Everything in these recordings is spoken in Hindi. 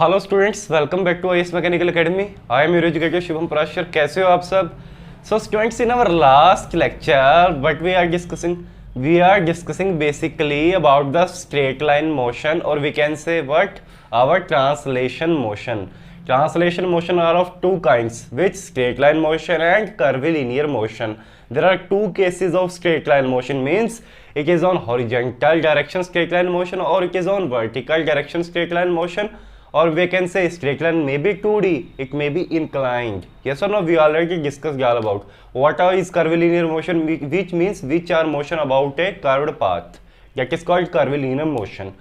Hello students, welcome back to IAS mechanical academy. I am your educator Shubham Parashar. कैसे हो आप सब? So students, in our last lecture what we are discussing basically about the straight line motion, और we can say what our translation motion. Translation motion are of two kinds, which straight line motion and curvilinear motion. There are two cases of straight line motion, means it is on horizontal direction straight line motion or it is on vertical direction straight line motion, or we can say straight line may be 2D, it may be inclined. Yes or no? We already discussed all about what is curvilinear motion, which means which are motion about a curved path. That is called curvilinear motion.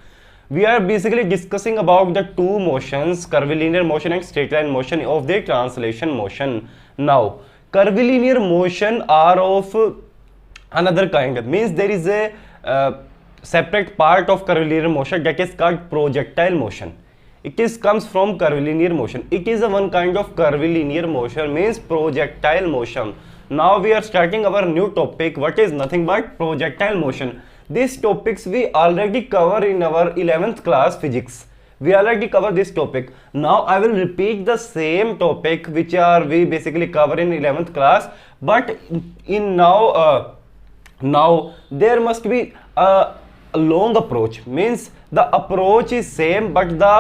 We are basically discussing about the two motions, curvilinear motion and straight line motion of the translation motion. Now, curvilinear motion are of another kind, means there is a separate part of curvilinear motion that is called projectile motion. It is comes from curvilinear motion. It is a one kind of curvilinear motion, means projectile motion. Now we are starting our new topic, what is nothing but projectile motion. These topics we already cover in our 11th class physics. We already cover this topic. Now I will repeat the same topic which we basically cover in 11th class, but in now there must be a long approach, means the approach is same but the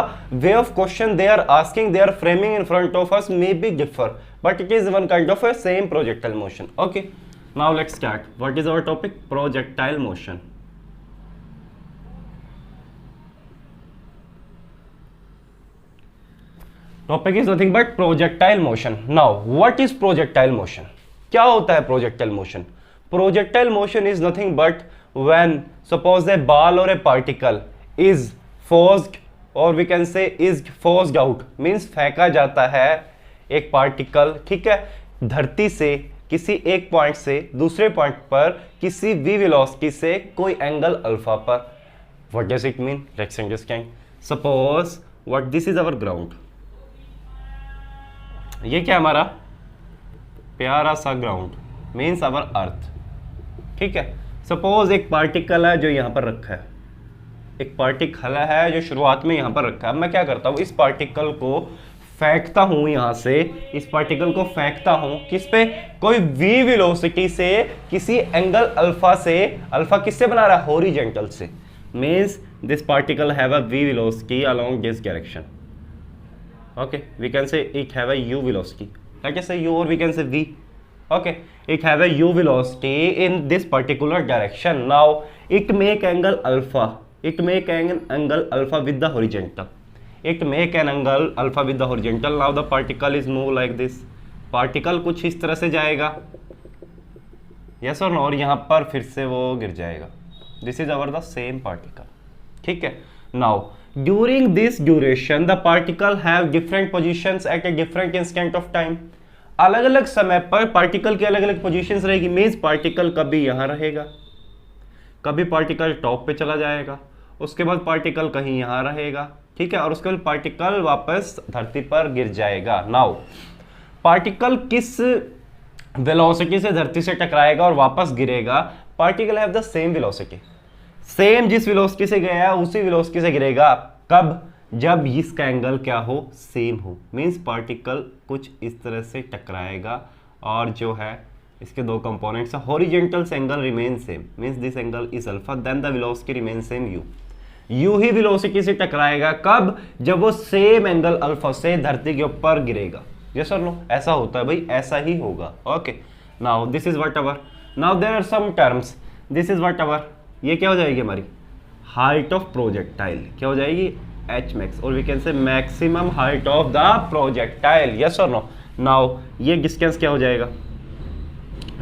way of question they are asking, they are framing in front of us may be differ, but it is one kind of a same projectile motion. Okay, now let's start. What is our topic? Projectile motion. Topic is nothing but projectile motion. Now what is projectile motion? क्या होता है projectile motion? Projectile motion is nothing but when suppose a ball or a particle is forced, or we can say is forced out, means फेंका जाता है एक पार्टिकल, ठीक है, धरती से किसी एक पॉइंट से दूसरे पॉइंट पर किसी v वेलोसिटी से कोई एंगल अल्फा पर. What does it mean? Let's understand. Suppose what this is our ground. ये क्या हमारा प्यारा सा ग्राउंड, मीन्स आवर अर्थ, ठीक है. सपोज एक पार्टिकल है जो यहाँ पर रखा है, एक पार्टिकल है जो शुरुआत में यहाँ पर रखा है. अब मैं क्या करता हूँ, इस पार्टिकल को फेंकता हूँ यहाँ से, इस पार्टिकल को फेंकता हूँ किस पे? कोई v वेलोसिटी से किसी एंगल अल्फा से. अल्फा किससे बना रहा है? हॉरिजॉन्टल से. Means this particle have a v velocity along this direction. Okay, we can say it have a u velocity. Let us say u, or we can say v. Okay, it have a u velocity in this particular direction. Now it make angle alpha. It make an angle alpha with the horizontal. It make an angle alpha with the horizontal. Now the particle is move like this. Particle कुछ इस तरह से जाएगा, yes or no, और यहाँ पर फिर से वो गिर जाएगा. This is our the same particle. ठीक है. Now during this duration the particle have different positions at a different instant of time. अलग अलग समय पर पार्टिकल की अलग अलग पोजीशंस रहेगी. मींस पार्टिकल कभी यहाँ रहेगा, कभी पार्टिकल टॉप पे चला जाएगा, उसके बाद पार्टिकल कहीं यहाँ रहेगा, ठीक है, और उसके बाद पार्टिकल वापस धरती पर गिर जाएगा. नाउ पार्टिकल किस वेलोसिटी से धरती से टकराएगा और वापस गिरेगा? Particle have the same velocity. Same जिस वेलोसिटी से गया उसी वेलोसिटी से गिरेगा. कब? जब इसका एंगल क्या हो? सेम हो. मींस पार्टिकल कुछ इस तरह से टकराएगा और जो है इसके दो कंपोनेंट्स है, horizontal angle remain same, means this angle is alpha, then the velocity remain same u. u ही वेलोसिटी से टकराएगा. कब? जब वो सेम एंगल अल्फा से धरती के ऊपर गिरेगा. यस और नो? ऐसा होता है भाई, ऐसा ही होगा. Okay, now this is what ever. Now there are some terms. This is what ever. ये क्या हो जाएगी हमारी हाइट ऑफ प्रोजेक्टाइल. क्या हो जाएगी? H max, or we can say maximum height of the projectile. Yes और नो? नाउ ये डिस्टेंस क्या हो जाएगा?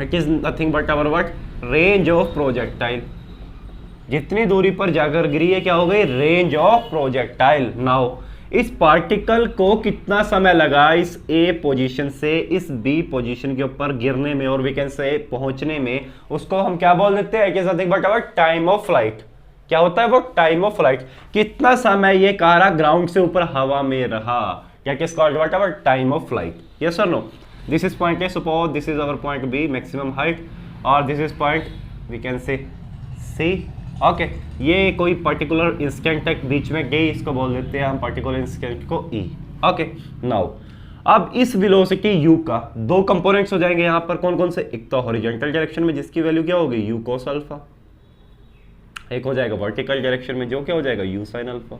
It is nothing but our what? Range of projectile. जितनी दूरी पर जाकर गिरी है क्या हो गई? Range of projectile. नाउ इस पार्टिकल को कितना समय लगा इस ए पोजीशन से इस बी पोजीशन के ऊपर गिरने में, और वी कैन से पहुंचने में, उसको हम क्या बोल देते हैं? It is nothing but our time of flight. क्या होता है वो? Time of flight. कितना समय ये कारा ग्राउंड से ऊपर हवा में रहा, क्या किस called what our time of flight. Yes और no? This is point A. Suppose this is our point B, maximum height, और this is point we can say C, okay, ये कोई पर्टिकुलर इंस्टेंट तक बीच में गई, इसको बोल देते हैं हम पर्टिकुलर इंस्टेंट को ई। ओके, नाउ अब इस वेलोसिटी u का दो कंपोनेंट्स हो जाएंगे यहाँ पर, कौन कौन से, एक तो हॉरिजॉन्टल डायरेक्शन में जिसकी वैल्यू क्या होगी u cos अल्फा, एक हो जाएगा वर्टिकल डायरेक्शन में जो क्या हो जाएगा u sin अल्फा।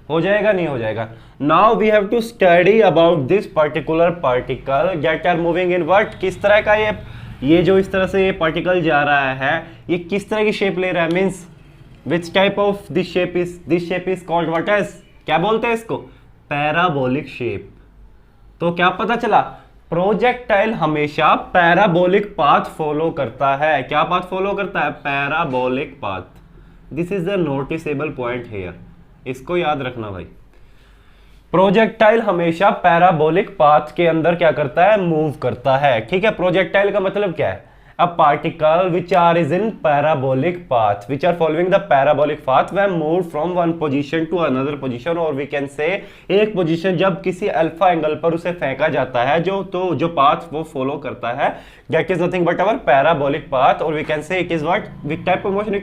हो जाएगा नहीं हो जाएगा? Now we have to study about this particular particle that are moving in what, किस तरह का ये जो इस तरह से ये पार्टिकल जा रहा है ये किस तरह की शेप ले रहा है, means which type of this shape is called what as, क्या बोलते हैं इसको, पैराबोलिक शेप। तो क्या पता चला, प्रोजेक्टाइल हमेशा पैराबोलिक पाथ फॉलो करता है। क्या पाथ फॉलो करता है, parabolic path. This is the noticeable point here, इसको याद रखना भाई। प्रोजेक्टाइल हमेशा पैराबोलिक पाथ के अंदर क्या करता है, मूव करता है। ठीक है, प्रोजेक्टाइल का मतलब क्या है, a particle which are is in parabolic path which are following the parabolic path when move from one position to another position, or we can say एक पोजीशन जब किसी अल्फा एंगल पर उसे फेंका जाता है जो पाथ वो फॉलो करता है that is nothing but our parabolic path, और we can say it is what, which type of motion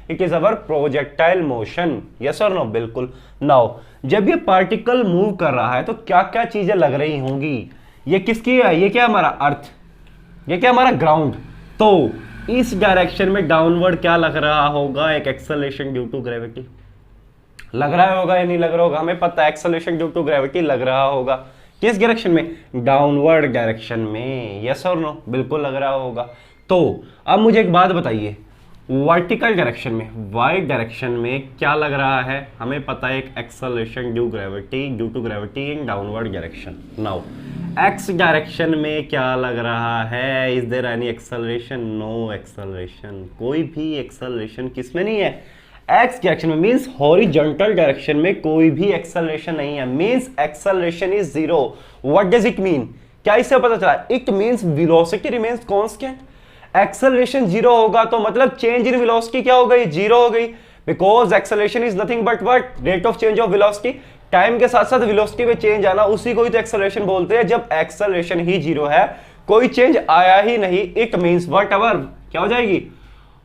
it is our projectile motion. Yes और नो, बिल्कुल। नाउ जब ये पार्टिकल मूव कर रहा है तो क्या क्या चीजें लग रही होंगी, ये किसकी है, ये क्या हमारा अर्थ, ये क्या हमारा ग्राउंड। तो इस डायरेक्शन में डाउनवर्ड क्या लग रहा होगा, एक एक्सेलरेशन ड्यू टू ग्रेविटी लग रहा होगा या नहीं लग रहा होगा, हमें पता है एक्सेलरेशन ड्यू टू ग्रेविटी लग रहा होगा। किस डायरेक्शन में, डाउनवर्ड डायरेक्शन में। यस और नो, बिल्कुल लग रहा होगा। तो अब मुझे एक बात बताइए, वर्टिकल डायरेक्शन में, वाई डायरेक्शन में क्या लग रहा है, हमें पता है एक acceleration due to gravity in downward direction. Now x direction में क्या लग रहा है, is there any acceleration, no acceleration, कोई भी एक्सेलरेशन किसमें नहीं है, एक्स डायरेक्शन में, मींस हॉरिजॉन्टल डायरेक्शन में कोई भी एक्सेलरेशन नहीं है, means acceleration is zero. What does it mean, क्या इससे पता चला, it means velocity remains constant. Acceleration zero होगा तो मतलब चेंज इन वेलोसिटी क्या हो गई, जीरो हो गई, because acceleration is nothing but what, rate of change of velocity. Time के साथ साथ वेलोसिटी में चेंज आना, उसी को ही तो एक्सेलरेशन बोलते हैं। जब एक्सेलरेशन ही जीरो है, कोई चेंज आया ही नहीं, इट मींस व्हाट एवर, क्या हो जाएगी,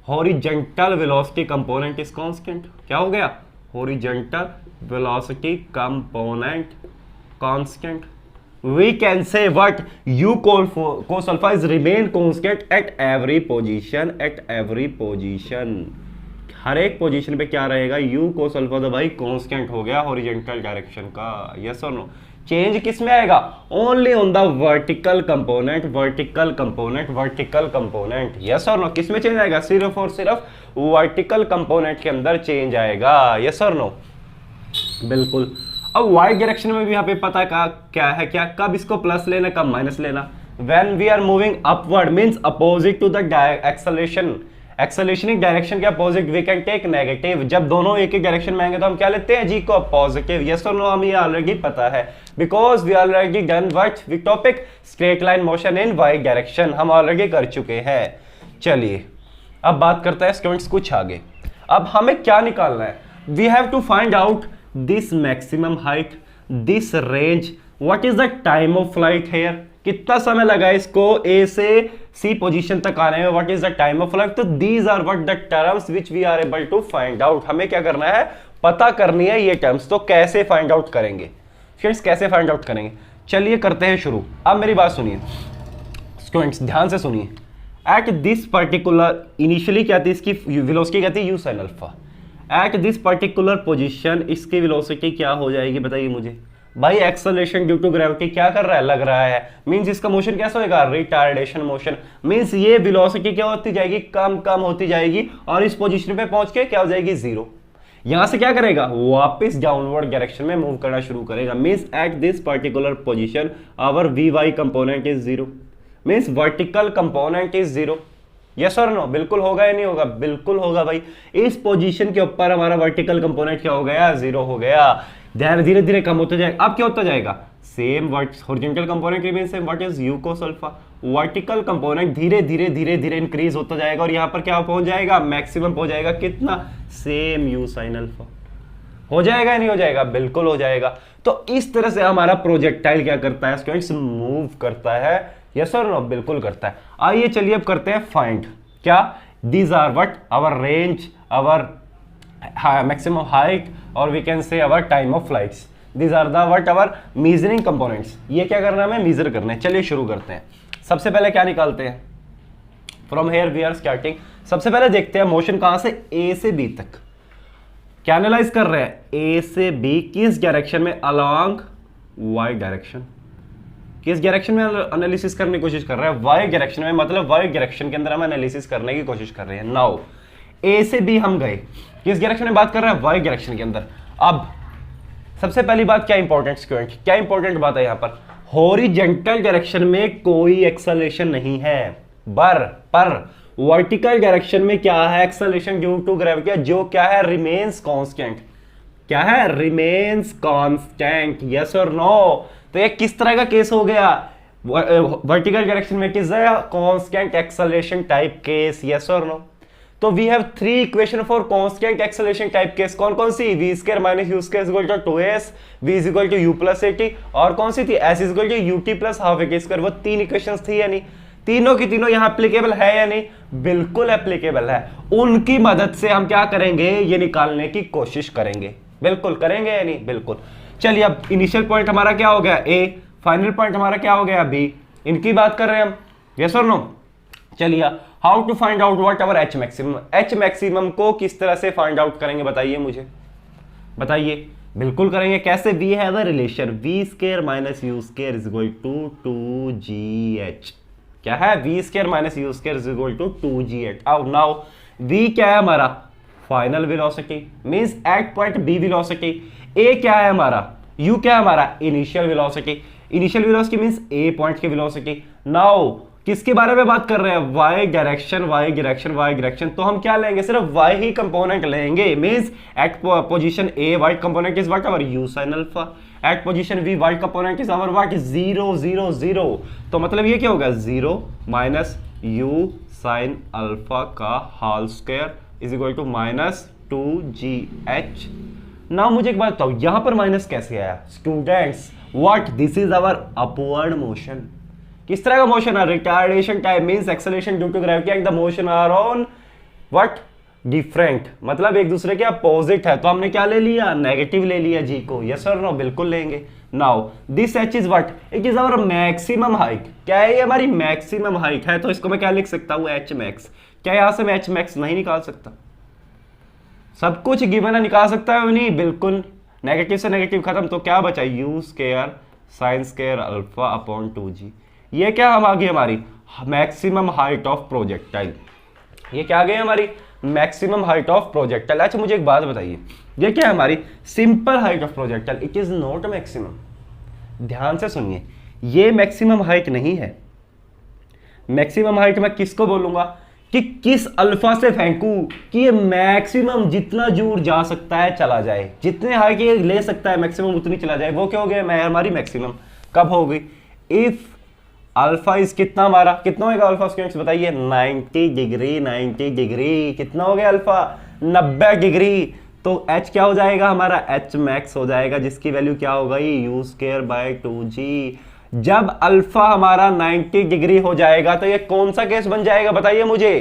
horizontal velocity component is constant. क्या हो गया, horizontal velocity component constant. We can say what u cos alpha is remain constant at every position, at every position। हर एक पोजीशन पे क्या रहेगा, u cos alpha तो भाई कांस्टेंट हो गया हॉरिजॉन्टल डायरेक्शन का। यस और नो, चेंज किस में आएगा, only on the vertical component, vertical component, vertical component. Yes और नो, किस में चेंज आएगा, सिर्फ और सिर्फ वर्टिकल कंपोनेंट के अंदर चेंज आएगा। यस और नो, बिल्कुल। अब वाई डायरेक्शन में भी यहाँ पे पता है क्या है, क्या कब इसको प्लस लेना कब माइनस लेना, when we are moving upward means opposite to the acceleration, acceleration direction के opposite we can take negative. जब दोनों एक ही डायरेक्शन में आएंगे तो हम क्या लेते हैं, जी को पॉजिटिव। यस और नो, हमें ये ऑलरेडी पता है, because we already done what with topic straight line motion in Y direction, हम ऑलरेडी कर चुके हैं। चलिए अब बात करते हैं स्टूडेंट्स कुछ आगे। अब हमें क्या निकालना है, we have to find out this maximum height, this range, what is the time of flight here, कितना समय लगा इसको ए से सी पोजीशन तक आने में, what is the time of flight. तो these are what the terms which we are able to find out. हमें क्या करना है, पता करनी है ये टर्म्स। तो कैसे फाइंड आउट करेंगे फ्रेंड्स, कैसे फाइंड आउट करेंगे, चलिए करते हैं शुरू। अब मेरी बात सुनिए स्टूडेंट्स, ध्यान से सुनिए। एट दिस पर्टिकुलर, इनिशियली क्या थी इसकी वेलोसिटी, क्या थी u sin alpha. Eight this particular position इसकी वेलोसिटी क्या हो जाएगी, बताइए मुझे। भाई एक्सेलरेशन ड्यू टू ग्रेविटी क्या कर रहा है, लग रहा है, मींस इसका मोशन कैसा होगा, रिटार्डेशन मोशन, मींस ये वेलोसिटी क्या होती जाएगी, कम कम होती जाएगी, और इस पोजीशन पे पहुंच के क्या हो जाएगी, जीरो। यहां से क्या करेगा, वापस डाउनवर्ड डायरेक्शन में मूव करना शुरू करेगा, means at this particular position our v y component is zero, means vertical component is zero. Yes और नो, बिल्कुल होगा या नहीं होगा, बिल्कुल होगा भाई। इस पोजीशन के ऊपर हमारा वर्टिकल कंपोनेंट क्या हो गया, जीरो हो गया। धीरे धीरे कम होता जाएगा, अब क्या होता जाएगा, same horizontal component remains same, what is u cos alpha. Vertical component धीरे धीरे इंक्रीज होता जाएगा, और यहां पर क्या पहुंच जाएगा, मैक्सिमम पहुंच जाएगा, कितना, सेम u sin अल्फा। हो जाएगा या नहीं हो जाएगा, बिल्कुल हो जाएगा। तो इस तरह से हमारा प्रोजेक्टाइल क्या करता है स्टूडेंट्स, मूव करता है। यस और नो, बिल्कुल करता है। आइए चलिए अब करते हैं फाइंड, क्या, These are what? Our range, our maximum height, or we can say our time of flights. These are the what? Our measuring components. ये क्या करना है? हमें measure करना है. चलिए शुरू करते हैं. सबसे पहले क्या निकालते हैं? From here we are starting. सबसे पहले देखते हैं मोशन कहां से A से B तक. क्या एनालाइज कर रहे हैं? A से B किस डायरेक्शन में? Along Y direction. किस डायरेक्शन में एनालिसिस करने की कोशिश कर रहे हैं? वाई डायरेक्शन में, मतलब वाई डायरेक्शन के अंदर हम एनालिसिस करने की कोशिश कर रहे हैं. नाउ ए से बी हम गए, किस डायरेक्शन में बात कर रहे हैं? वाई डायरेक्शन के अंदर. अब सबसे पहली बात क्या इंपॉर्टेंट स्टूडेंट, क्या इंपॉर्टेंट बात है यहाँ पर? हॉरिजॉन्टल डायरेक्शन में कोई एक्सेलरेशन नहीं है, पर वर्टिकल डायरेक्शन में क्या है? एक्सेलरेशन ड्यू टू ग्रेविटी, जो क्या है? Remains constant. क्या है? Remains constant. यस और नो? तो ये किस तरह का केस हो गया? वर्टिकल डायरेक्शन में किस है? Constant acceleration type case. Yes और नो? तो we have 3 equation for constant acceleration type case. कौन कौन सी? v square minus u square is equal to 2s, v is equal to u plus at, और कौन सी थी? s is equal to ut plus half a square. वो 3 इक्वेशंस थी या नहीं? तीनों की तीनों यहां एप्लीकेबल है या नहीं? बिल्कुल एप्लीकेबल है. उनकी मदद से हम क्या करेंगे? ये निकालने की कोशिश करेंगे. बिल्कुल करेंगे या नहीं? बिल्कुल. चलिए अब इनिशियल पॉइंट हमारा क्या हो गया? ए. फाइनल पॉइंट हमारा क्या हो गया? बी. इनकी बात कर रहे हैं हम. यस और नो? चलिए how to find out what our H maximum. H maximum को किस तरह से फाइंड आउट करेंगे? बताइए मुझे, बताइए. बिल्कुल करेंगे. कैसे? We have a relation v square minus u square is equal to 2gh. क्या है? v square minus u square is equal to 2gh. Now v क्या है हमारा? Final velocity, means at point b velocity. a क्या है हमारा? u क्या है हमारा? Initial velocity. Initial velocity means a point की वेलोसिटी. नाउ किसके बारे में बात कर रहे हैं? y direction, y direction, y direction. तो हम क्या लेंगे? सिर्फ y ही कंपोनेंट लेंगे. Means at position a y component is what? Our u sin alpha. At position v y component is our what? 0 0 0. तो मतलब ये क्या होगा? 0 माइनस u sin अल्फा का whole square is equal to minus 2gh. ना मुझे एक बात बताओ, यहां पर माइनस कैसे आया? Students what? This is our upward motion. किस तरह का मोशन है? Retardation type, means acceleration due to gravity and the motion are on what? Different, मतलब एक दूसरे के अपोजिट है. तो हमने क्या ले लिया? नेगेटिव ले लिया जी को. यस और नो? बिल्कुल लेंगे. Now this H is what? It is our maximum height. क्या है? ये हमारी मैक्सिमम हाइट है. तो इसको मैं क्या लिख सकता हूं? H max. क्या यहां से मैं एच मैक्स नहीं निकाल सकता? सब कुछ गिवन है, निकाल सकता है नहीं? बिल्कुल. नेगेटिव से नेगेटिव खत्म. तो क्या बचा? u square sine square alpha upon 2g. ये क्या हम आ गई? हमारी मैक्सिमम हाइट ऑफ प्रोजेक्टाइल. ये क्या आ गई हमारी? Maximum height of projectile. अच्छा मुझे एक बात बताइए, ये क्या है हमारी? Simple height of projectile. It is not maximum. ध्यान से सुनिए, ये मैक्सिमम हाइट नहीं है. मैक्सिमम हाइट मैं किसको बोलूंगा? कि किस अल्फा से फेंकू कि ये मैक्सिमम जितना दूर जा सकता है चला जाए, जितने हाइट ये ले सकता है मैक्सिमम उतनी चला जाए. वो क्या हो गया? मैं हमारी मैक्सिमम कब होगी? इफ अल्फा इज कितना हमारा? कितना होगा अल्फा स्टूडेंट्स बताइए? 90 डिग्री. 90 डिग्री कितना हो गया? Alpha 90 degree. तो h क्या हो जाएगा हमारा? h मैक्स हो जाएगा, जिसकी वैल्यू क्या हो गई? u square by 2g. जब अल्फा हमारा 90 डिग्री हो जाएगा तो ये कौन सा केस बन जाएगा? बताइए मुझे.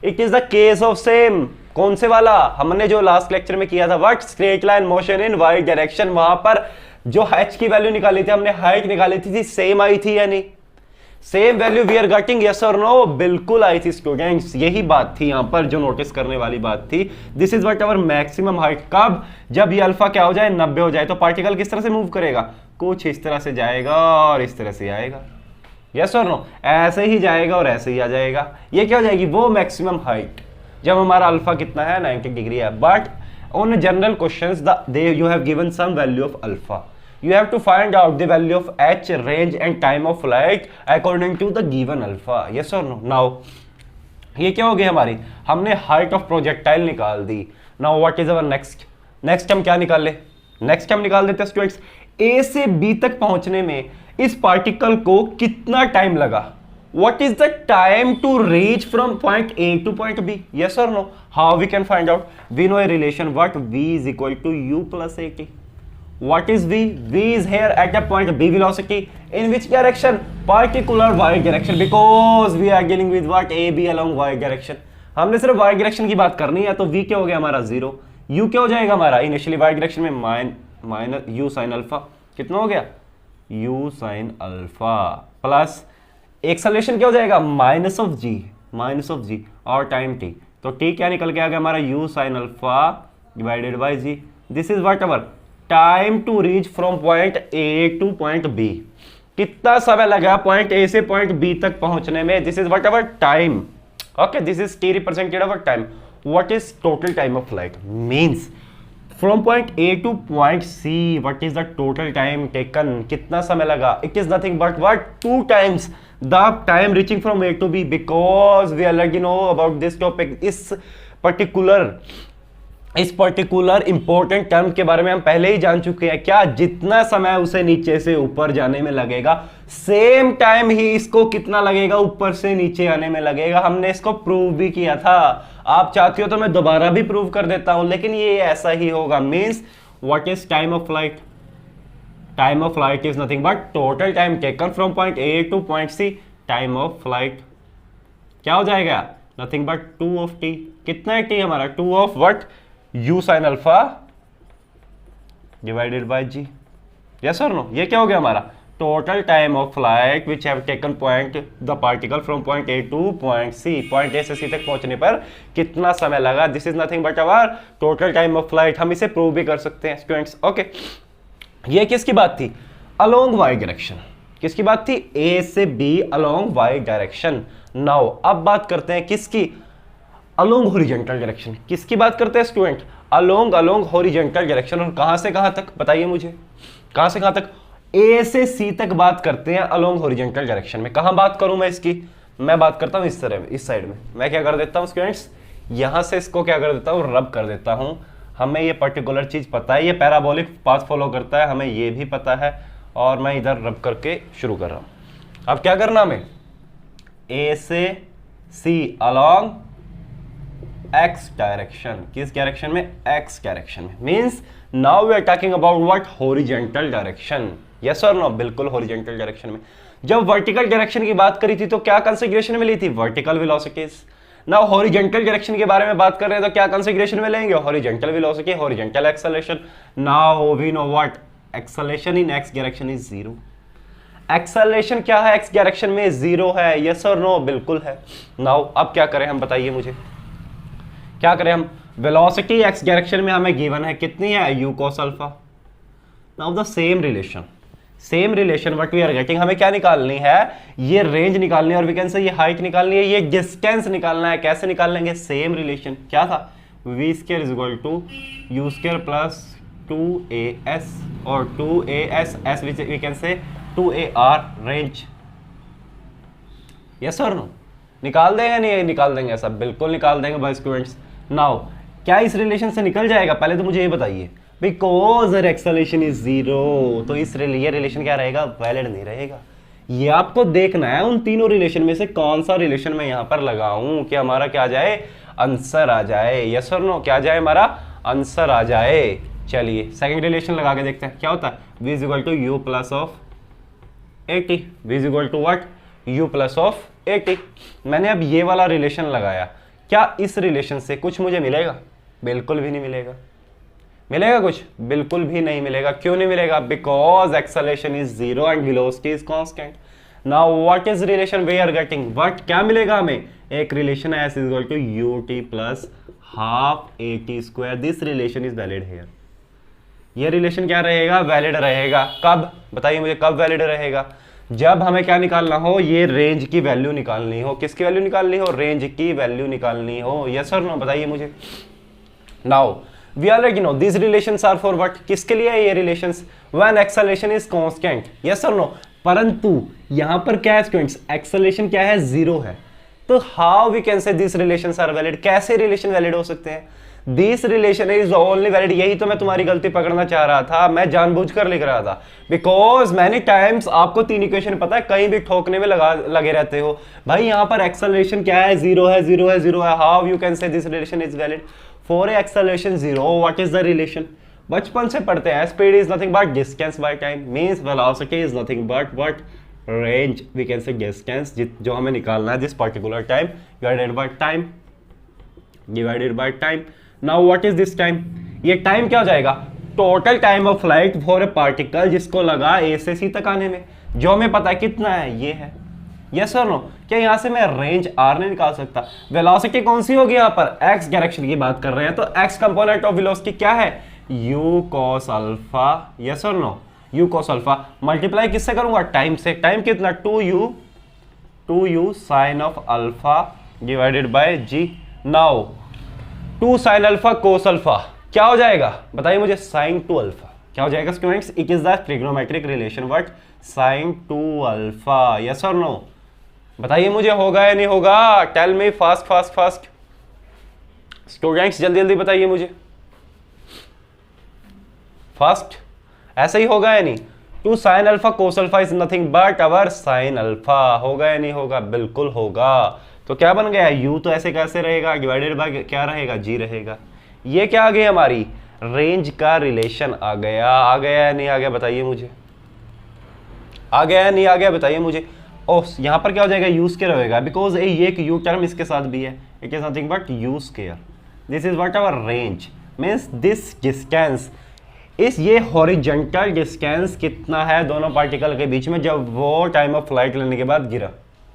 It is the case of same. कौन से वाला? हमने जो लास्ट लेक्चर में किया था, what? Straight line motion in Y direction. वहां पर जो h की वैल्यू निकाली थी हमने, हाइट निकाली थी, सेम आई थी या नहीं? Same value we are getting. Yes और नो? बिल्कुल आई थी स्टूडेंट्स. यही बात थी यहां पर जो नोटिस करने वाली बात थी. This is what? Our maximum height. कब? जब ये अल्फा क्या हो जाए? 90 हो जाए. तो पार्टिकल किस तरह से मूव करेगा? कुछ इस तरह से जाएगा और इस तरह से आएगा. यस और नो? ऐसे ही जाएगा और ऐसे ही आ जाएगा. ये क्या हो जाएगी? वो मैक्सिमम हाइट जब हमारा अल्फा कितना है? 90 डिग्री है. But on general questions they you have given some value of alpha. You have to find out the value of h, range and time of flight according to the given alpha. Yes or no? Now ये क्या हो गई हमारी? हमने height of projectile निकाल दी. Now what is our next? Next हम क्या निकाल ले? Next हम निकाल देते हैं स्टूडेंट्स, A से B तक पहुंचने में इस पार्टिकल को कितना टाइम लगा? What is the time to reach from point A to point B? Yes or no? How we can find out? We know a relation. What? V is equal to U plus AT. What is V? V is here at a point B velocity. In which direction? Particular y direction, because we are dealing with what? AB along y direction. हमने सिर्फ वाई डायरेक्शन की बात करनी है, तो v क्या हो गया हमारा 0, u क्या हो जाएगा हमारा इनिशियली वाई डायरेक्शन में माइनस u साइन अल्फा, कितना हो गया u sine alpha, plus acceleration क्या हो जाएगा माइनस ऑफ g और टाइम t, तो t क्या निकल के आ गया हमारा u sine alpha divided by g। This is what ever time to reach from point a to point b, कितना समय लगा पॉइंट a से पॉइंट b तक पहुंचने में, this is what ever time. Okay, this is t represented our time. What is total time of flight? Means from point A to point C, what is the total time taken? कितना समय लगा? It is nothing but what? 2 times the time reaching from A to B, because we already know about this topic. इस पर्टिकुलर इंपॉर्टेंट टर्म के बारे में हम पहले ही जान चुके हैं। क्या? जितना समय उसे नीचे से ऊपर जाने में लगेगा, सेम टाइम ही इसको कितना लगेगा ऊपर से नीचे आने में लगेगा। हमने इसको प्रूव भी किया था, आप चाहती हो तो मैं दोबारा भी प्रूव कर देता हूं, लेकिन ये ऐसा ही होगा। Means what is time of flight? Time of flight is nothing but total time taken from point A to point C. Time of flight क्या हो जाएगा? Nothing but 2 of T. कितना है टी हमारा? 2 of what? u sine alpha divided by g। Yes और नो? ये क्या हो गया हमारा? Total time of flight which have taken point the particle from point A to point C. Point A से सी तक पहुंचने पर कितना समय लगा, this is nothing but our total time of flight. हम इसे प्रूव भी कर सकते हैं स्टूडेंट्स। ओके, ये किसकी बात थी? Along Y direction. किसकी बात थी? ए से B along Y direction. Now अब बात करते हैं किसकी? Along horizontal direction. किसकी बात करते हैं स्टूडेंट? Along horizontal direction. और कहां से कहां तक बताइए मुझे, कहां से कहां तक? ए से सी तक बात करते हैं अलोंग हॉरिजॉन्टल डायरेक्शन में। कहां बात करूं मैं इसकी? मैं बात करता हूं इस तरह में, इस साइड में। मैं क्या कर देता हूं स्टूडेंट्स, यहां से इसको क्या कर देता हूं, रब कर देता हूं। हमें ये पर्टिकुलर चीज पता है, ये पैराबोलिक पाथ फॉलो करता है, हमें ये भी पता है, और मैं इधर रब करके शुरू कर रहा हूं। अब क्या करना हमें? ए से सी अलोंग एक्स डायरेक्शन। किस डायरेक्शन में? एक्स डायरेक्शन में। Means now we are talking about what? Horizontal direction. Yes और नो? बिल्कुल हॉरिजॉन्टल डायरेक्शन में। जब वर्टिकल डायरेक्शन की बात करी थी तो क्या कंसीडरेशन में ली थी? Vertical velocities. Now horizontal direction के बारे में बात कर रहे हैं तो क्या कंसीडरेशन में लेंगे? Horizontal velocity, horizontal acceleration. Now we know what? Acceleration in X direction is 0। Acceleration क्या है एक्स डायरेक्शन में? 0 है। यस और नो? बिल्कुल है। नाउ अब क्या करें हम, बताइए मुझे क्या करें हम? वेलोसिटी एक्स डायरेक्शन में हमें गिवन है, कितनी है? u cos alpha. Now the same relation what we are getting, हमें क्या निकालनी है? ये रेंज निकालनी है, और वी कैन से ये हाइट निकालनी है, ये डिस्टेंस निकालना है। कैसे निकाल लेंगे? सेम रिलेशन क्या था? v square is equal to u square plus 2as, और 2as वी कैन से 2ar रेंज। यस और नो? निकाल देंगे? नहीं निकाल देंगे? ऐसा बिल्कुल निकाल देंगे भाई स्टूडेंट्स। नाउ क्या इस रिलेशन से निकल जाएगा? पहले तो मुझे ये बताइए, बिकॉज एक्सेलरेशन इज 0, तो इस ये रिलेशन क्या रहेगा? वैलिड नहीं रहेगा। ये आपको देखना है उन तीनों रिलेशन में से कौन सा रिलेशन मैं यहां पर लगाऊं कि हमारा क्या आ जाए? आंसर आ जाए। यस और नो? क्या आ जाए? हमारा आंसर आ जाए। चलिए सेकंड रिलेशन लगा के देखते हैं क्या होता है। v is equal to u plus of 80। v is equal to what? u plus of 80। मैंने अब ये वाला रिलेशन लगाया, क्या इस रिलेशन से कुछ मुझे मिलेगा? बिल्कुल भी नहीं मिलेगा। मिलेगा कुछ? बिल्कुल भी नहीं मिलेगा। क्यों नहीं मिलेगा? Because acceleration is 0 and velocity is constant. Now what is relation we are getting? What क्या मिलेगा हमें? एक रिलेशन है s is equal to ut plus half at square. This relation is valid here. ये रिलेशन क्या रहेगा? वैलिड रहेगा। कब? बताइए मुझे, कब वैलिड रहेगा? जब हमें क्या निकालना हो? ये रेंज की वैल्यू निकालनी हो। किसकी वैल्यू निकालनी हो? रेंज की वैल्यू निकालनी हो। यस और नो? बताइए मुझे। Now we already know this relations are for what? किसके लिए है ये relations? When acceleration is constant. Yes और नो? परंतु यहां पर क्या है स्टूडेंट्स? एक्सेलरेशन क्या है? 0 है। तो how we can say this relations are valid? कैसे रिलेशन वैलिड हो सकते हैं? This relation is only valid. यही तो मैं तुम्हारी गलती पकड़ना चाह रहा था, मैं जानबूझकर लिख रहा था। बिकॉज मैनी टाइम्स आपको 3 इक्वेशन पता है, कहीं भी ठोकने में लगे रहते हो। भाई यहाँ पर एक्सेलरेशन क्या है? 0 है, 0 है, 0 है। How you can say this relation is valid? For acceleration 0 what is the relation? बचपन से पढ़ते हैं, speed is nothing but distance by time. Means velocity is nothing but what? Range we can say distance जो हमें निकालना है this particular time divided by time. Divided by time. Now what is this time, ये टाइम क्या हो जाएगा, total time of flight for A particle जिसको लगा ए से सी तक आने में, जो हमें पता है कितना है, ये है। यस और नो, क्या यहां से मैं रेंज आर नहीं निकाल सकता? वेलोसिटी कौन सी होगी यहां पर, एक्स डायरेक्शन की बात कर रहे हैं, तो एक्स कंपोनेंट ऑफ वेलोसिटी क्या है, यू कॉस अल्फा। यस और no, U cos alpha multiply किससे करूंगा, टाइम से। टाइम कितना, 2u sine of alpha divided by G. Now 2 sine alpha cos alpha क्या हो जाएगा, बताइए मुझे, साइन 2 अल्फा क्या हो जाएगा students, it is the trigonometric relation what, sine 2 alpha. Yes और नो, बताइए मुझे होगा या नहीं होगा, tell me fast fast fast students, जल्दी जल्दी बताइए मुझे फास्ट, ऐसा ही होगा या नहीं। 2 sine alpha cos alpha is nothing but our sine alpha, होगा या नहीं होगा, बिल्कुल होगा। तो क्या बन गया, u तो ऐसे कैसे रहेगा, डिवाइडेड बाय क्या रहेगा, g रहेगा। ये क्या आ गई हमारी, रेंज का रिलेशन आ गया या नहीं आ गया, बताइए मुझे, आ गया या नहीं आ गया, बताइए मुझे। ओह, यहां पर क्या हो जाएगा, u स्क्वायर होएगा, बिकॉज ये एक u टर्म इसके साथ भी है, it is nothing but u square. This is what our range means this distance, इस ये हॉरिजॉन्टल डिस्टेंस कितना है दोनों पार्टिकल के बीच में जब वो टाइम ऑफ फ्लाइट लेने के बाद गिरा,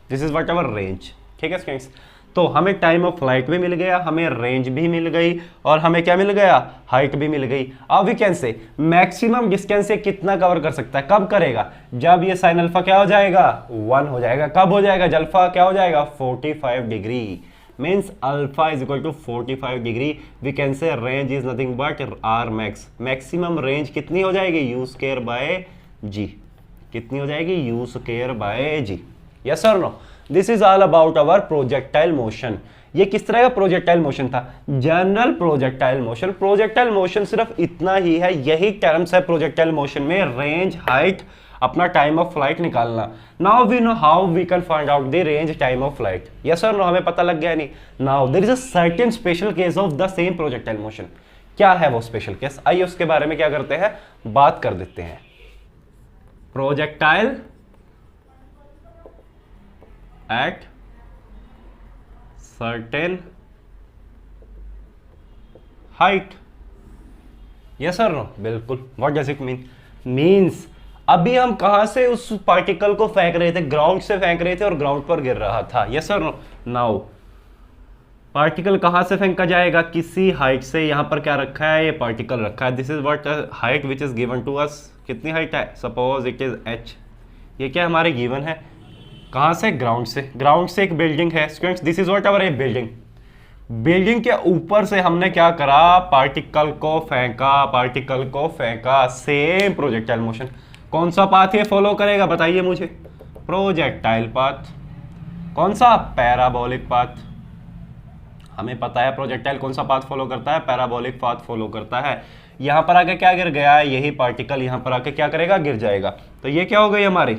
this is what our range. ठीक है स्टूडेंट्स, तो हमें टाइम ऑफ फ्लाइट भी मिल गया, हमें रेंज भी मिल गई, और हमें क्या मिल गया, हाइट भी मिल गई। अब we can say maximum distance से कितना कवर कर सकता है, कब करेगा, जब ये साइन अल्फा क्या हो जाएगा, 1 हो जाएगा। कब हो जाएगा, जब अल्फा क्या हो जाएगा, 45 degree, means alpha is equal to 45 degree. We can say range is nothing but R max, maximum range कितनी हो जाएगी, यू स्क्वायर बाय जी, कितनी हो जाएगी, u square by g. Yes और no, this is all about our projectile motion. ये किस तरह का प्रोजेक्टाइल मोशन था, general projectile motion. Projectile motion सिर्फ इतना ही है, यही टर्म्स है प्रोजेक्टाइल मोशन में, रेंज, हाइट, अपना टाइम ऑफ फ्लाइट निकालना। Now we know how we can find out the range time of flight. Yes और नो, हमें पता लग गया नहीं। Now there is a certain special case of the same projectile motion. क्या है वो स्पेशल केस, आइए उसके बारे में क्या करते हैं, बात कर देते हैं। Projectile at certain height, yes or no, बिल्कुल। what does it mean, means अभी हम कहां से उस पार्टिकल को फेंक रहे थे, ग्राउंड से फेंक रहे थे और ग्राउंड पर गिर रहा था। yes or no, now particle कहां से फेंका जाएगा, किसी हाइट से। यहां पर क्या रखा है, ये पार्टिकल रखा है, this is what height which is given to us. कितनी हाइट है, सपोज इट इज h, ये क्या हमारे गिवन है, कहां से, ग्राउंड से। ग्राउंड से एक बिल्डिंग है students, this is what our a building. Building के ऊपर से हमने क्या करा, पार्टिकल को फेंका, पार्टिकल को फेंका। सेम प्रोजेक्टाइल मोशन, कौन सा पाथ ये फॉलो करेगा, बताइए मुझे, प्रोजेक्टाइल पाथ। कौन सा, पैराबोलिक पाथ। हमें पता है प्रोजेक्टाइल कौन सा पाथ फॉलो करता है, पैराबोलिक पाथ फॉलो करता है। यहां पर आके क्या गिर गया, यही पार्टिकल यहां पर आके क्या करेगा, गिर जाएगा। तो ये क्या हो गई हमारी,